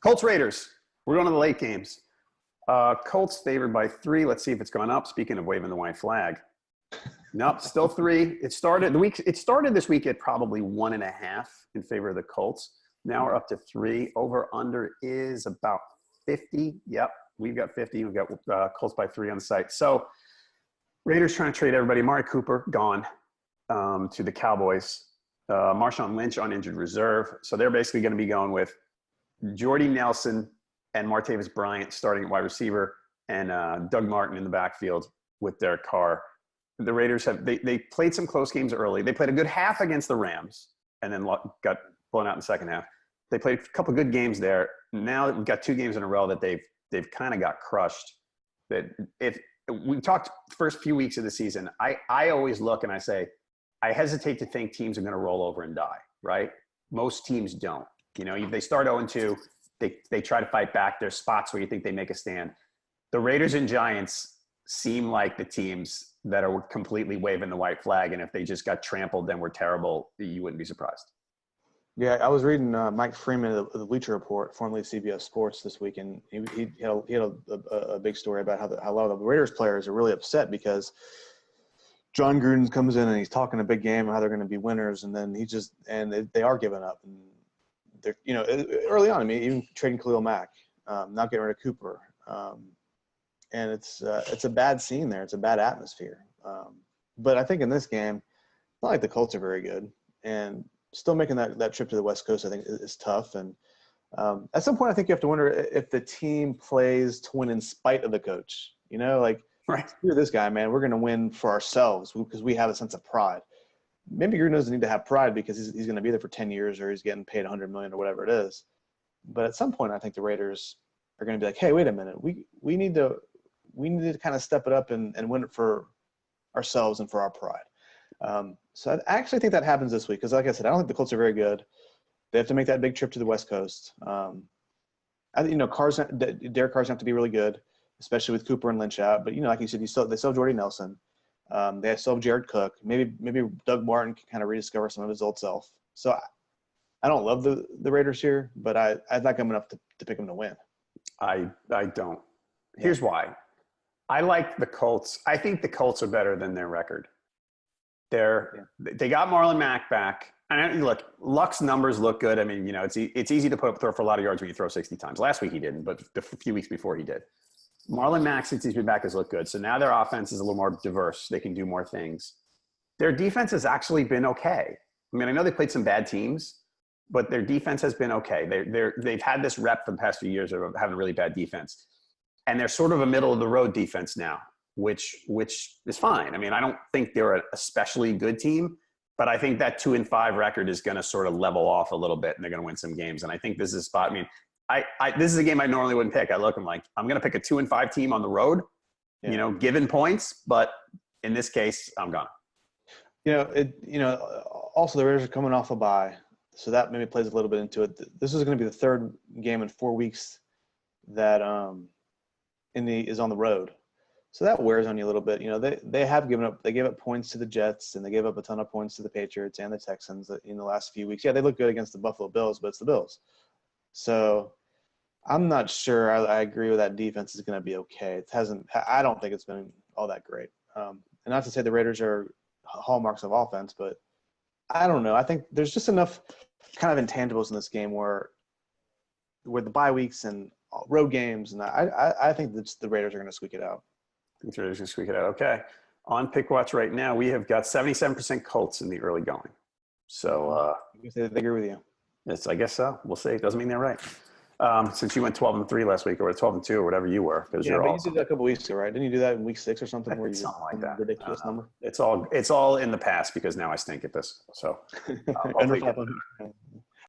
Colts-Raiders. We're going to the late games. Colts favored by 3. Let's see if it's gone up. Speaking of waving the white flag. Nope, still 3. It started this week at probably 1.5 in favor of the Colts. Now we're up to 3. Over under is about 50. Yep, we've got 50. We've got Colts by 3 on the site. So Raiders trying to trade everybody. Amari Cooper gone to the Cowboys. Marshawn Lynch on injured reserve. So they're basically going to be going with Jordy Nelson and Martavis Bryant starting at wide receiver, and Doug Martin in the backfield with Derek Carr. The Raiders they played some close games early. They played a good half against the Rams and then got blown out in the second half. They played a couple good games there. Now we've got 2 games in a row that they've kind of got crushed. That if we talked first few weeks of the season, I always look and I say, I hesitate to think teams are going to roll over and die, right? Most teams don't. You know, if they start 0-2, they try to fight back. There's spots where you think they make a stand. The Raiders and Giants seem like the teams that are completely waving the white flag, and if they just got trampled, then we're terrible. You wouldn't be surprised. Yeah, I was reading Mike Freeman of the Bleacher Report, formerly CBS Sports, this week, and he had a big story about how a lot of the Raiders players are really upset because John Gruden comes in and he's talking a big game and how they're going to be winners, and then they are giving up. And they're, early on, I mean, even trading Khalil Mack, not getting rid of Cooper, and it's a bad scene there. It's a bad atmosphere. But I think in this game, it's not like the Colts are very good, and still making that trip to the West Coast, I think, is tough. And at some point, I think you have to wonder if the team plays to win in spite of the coach. Right. Screw this guy, man. We're going to win for ourselves because we have a sense of pride. Maybe Gruden doesn't need to have pride because he's going to be there for 10 years or he's getting paid $100 million or whatever it is. But at some point, I think the Raiders are going to be like, hey, wait a minute. We need to kind of step it up and win it for ourselves and for our pride. So I actually think that happens this week because, like I said, I don't think the Colts are very good. They have to make that big trip to the West Coast. I think, Derek Carr's going to have to be really good, especially with Cooper and Lynch out. But, like you said, they still have Jordy Nelson. They still have Jared Cook. Maybe Doug Martin can kind of rediscover some of his old self. So I don't love the Raiders here, but I like them enough to pick them to win. I don't. Here's why. I like the Colts. I think the Colts are better than their record. They got Marlon Mack back. And look, Luck's numbers look good. I mean, it's easy to throw for a lot of yards when you throw 60 times. Last week he didn't, but a few weeks before he did. Marlon Mack, since he's been back, has looked good. So now their offense is a little more diverse. They can do more things. Their defense has actually been okay. I mean, I know they played some bad teams, but their defense has been okay. They've had this rep for the past few years of having a really bad defense. And they're sort of a middle-of-the-road defense now, which is fine. I mean, I don't think they're an especially good team, but I think that 2-5 record is going to sort of level off a little bit, and they're going to win some games. And I think this is a spot. I mean, this is a game I normally wouldn't pick. I'm like, I'm going to pick a 2-5 team on the road, given points. But in this case, I'm gone. Also the Raiders are coming off a bye, so that maybe plays a little bit into it. This is going to be the third game in 4 weeks that is on the road. So that wears on you a little bit. They have given up. They gave up points to the Jets, and they gave up a ton of points to the Patriots and the Texans in the last few weeks. Yeah, they look good against the Buffalo Bills, but it's the Bills. So I'm not sure I agree with that defense is going to be okay. I don't think it's been all that great. And not to say the Raiders are hallmarks of offense, but I don't know. I think there's just enough kind of intangibles in this game where the bye weeks and road games, and I think that the Raiders are going to squeak it out. I think the Raiders are going to squeak it out. Okay. On Pick Watch right now, we have got 77% Colts in the early going. So they agree with you. Yes, I guess so. We'll see. It doesn't mean they're right. Since you went 12-3 last week, or 12-2, or whatever you were, because you're awesome. You did that a couple weeks ago, right? Didn't you do that in week 6 or something? Where you something like that. Ridiculous number. It's all in the past because now I stink at this. So